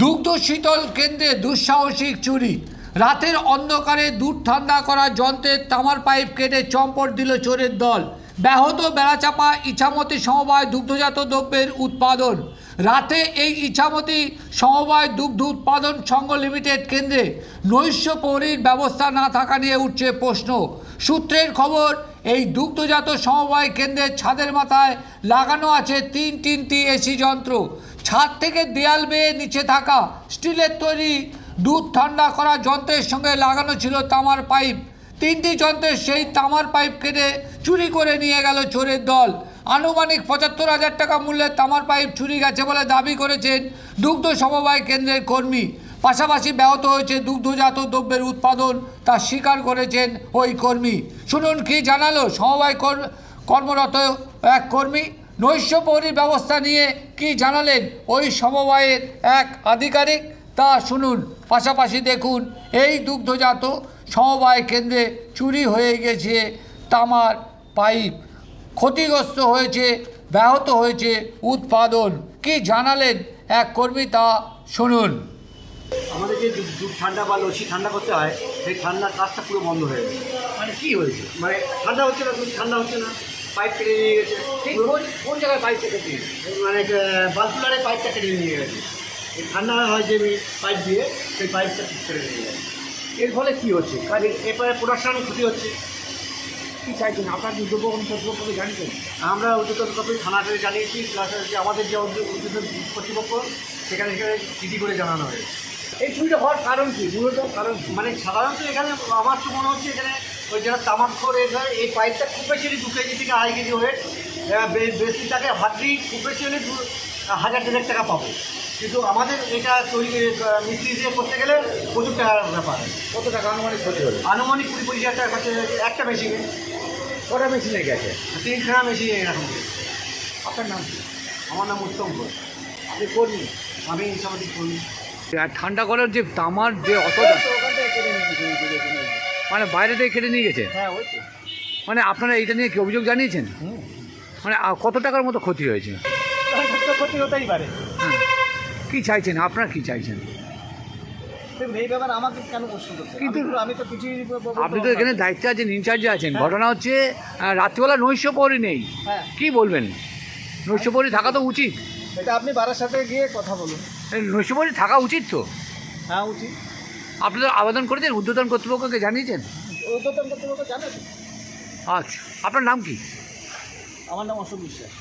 দুগ্ধ শীতল কেন্দ্রে দুঃসাহসিক চুরি। রাতের অন্ধকারে দুধ ঠান্ডা করা যন্ত্রের তামার পাইপ কেটে চম্পট দিল চোরের দল। ব্যাহত বেড়াচাপা ইছামতি সমবায় দুগ্ধজাত দ্রব্যের উৎপাদন। রাতে এই ইছামতি সমবায় দুগ্ধ উৎপাদন সংঘ লিমিটেড কেন্দ্রে নৈশ প্রহরীর ব্যবস্থা না থাকা নিয়ে উঠছে প্রশ্ন। সূত্রের খবর, এই দুগ্ধজাত সমবায় কেন্দ্রের ছাদের মাথায় লাগানো আছে তিনটি এসি যন্ত্র। ছাদ থেকে দেয়াল বেয়ে নিচে থাকা স্টিলের তৈরি দুধ ঠান্ডা করা যন্ত্রের সঙ্গে লাগানো ছিল তামার পাইপ। তিনটি যন্ত্রের সেই তামার পাইপ কেটে চুরি করে নিয়ে গেল চোরের দল। আনুমানিক ৭৫,০০০ টাকা মূল্যের তামার পাইপ চুরি গেছে বলে দাবি করেছেন দুগ্ধ সমবায় কেন্দ্রের কর্মী। পাশাপাশি ব্যাহত হয়েছে দুগ্ধজাত দ্রব্যের উৎপাদন, তা স্বীকার করেছেন ওই কর্মী। শুনুন কি জানালো সমবায় কর্মরত এক কর্মী। নৈশ প্রহরীর ব্যবস্থা নিয়ে কি জানালেন ওই সমবায়ের এক আধিকারিক, তা শুনুন। পাশাপাশি দেখুন, এই দুগ্ধজাত সমবায় কেন্দ্রে চুরি হয়ে গেছে তামার পাইপ, ক্ষতিগ্রস্ত হয়েছে, ব্যাহত হয়েছে উৎপাদন। কি জানালেন এক কর্মী, তা শুনুন। আমাদের যে দুধ ঠান্ডা বা লস্যি ঠান্ডা করতে হয়, সেই ঠান্ডার কাজটা পুরো বন্ধ হয়ে গেছে। মানে কি হয়েছে? মানে ঠান্ডা হচ্ছে না, দুধ ঠান্ডা হচ্ছে না, পাইপ কেটে নিয়ে গেছে। কোন জায়গায় পাইপ কেটে? মানে বাল্বুলারে পাইপটা কেটে নিয়ে গেছে। এই ঠান্ডা হয় যে পাইপ দিয়ে, সেই পাইপটা ঠিক করে নিয়ে গেছে। এর ফলে কি হচ্ছে? কাজে এরপরে প্রোডাকশন ক্ষতি হচ্ছে। কি চাইছেন? আপনার দুর্যোগ কর্তৃপক্ষকে জানিয়েছেন? আমরা উদ্যোতন কর্তৃপক্ষ থানাতে জানিয়েছি, প্লাস যে আমাদের যে উদ্যোতন কর্তৃপক্ষ সেখানে চিঠি করে জানানো হয়েছে। এই চুরিটা হওয়ার কারণ কি? মূলত কারণ মানে সাধারণত এখানে আমার তো মনে হচ্ছে এখানে ওই যারা তামাকখোর এই পাইপটা খুব বেশি হলে 2 কেজি থেকে 2.5 কেজি ওয়েট, বেশি টাকা হাতড়ি খুব বেশি হলে 1,000-1,500 টাকা পাবো। কিন্তু আমাদের এটা তৈরি মিস্ত্রি দিয়ে করতে গেলে প্রচুর টাকার ব্যাপার। কত টাকা আনুমানিক ক্ষতি হলো? আনুমানিক 20-25 হাজার টাকা খরচ হয়েছে একটা মেশিনে। কটা মেশিনে গেছে? 3খানা মেশিন এরকম। আপনার নাম কি? আমার নাম উত্তম ঘোষ। আপনি কর্মী? আমি সামাজিক কর্মী। ঠান্ডা করার যে তামার যে মানে বাইরে থেকে কেটে নিয়ে গেছে। হ্যাঁ, ওই তো। মানে আপনারা এইটা নিয়ে কি অভিযোগ জানিয়েছেন? মানে কত টাকার মতো ক্ষতি হয়েছে? ক্ষতি হতেই পারে। হ্যাঁ, কী চাইছেন? আপনারা কী চাইছেন? এই ব্যাপার আমাকে কেন প্রশ্ন করছে? কিন্তু আমি তো কিছুই আপনি তো এখানে দায়িত্বে আছেন, ইনচার্জে আছেন। ঘটনা হচ্ছে রাত্রিবেলা নৈশ প্রহরী নেই। হ্যাঁ, কি বলবেন? নৈশ প্রহরী থাকা তো উচিত। এটা আপনি বাড়ার সাথে গিয়ে কথা বলুন। নৈশ প্রহরী থাকা উচিত তো। হ্যাঁ, উচিত। আপনি তো আবেদন করেছেন, ঊর্ধ্বতন কর্তৃপক্ষকে জানিয়েছেন? ঊর্ধ্বতন কর্তৃপক্ষ জানেন। আচ্ছা, আপনার নাম কি? আমার নাম অশোক বিশ্বাস।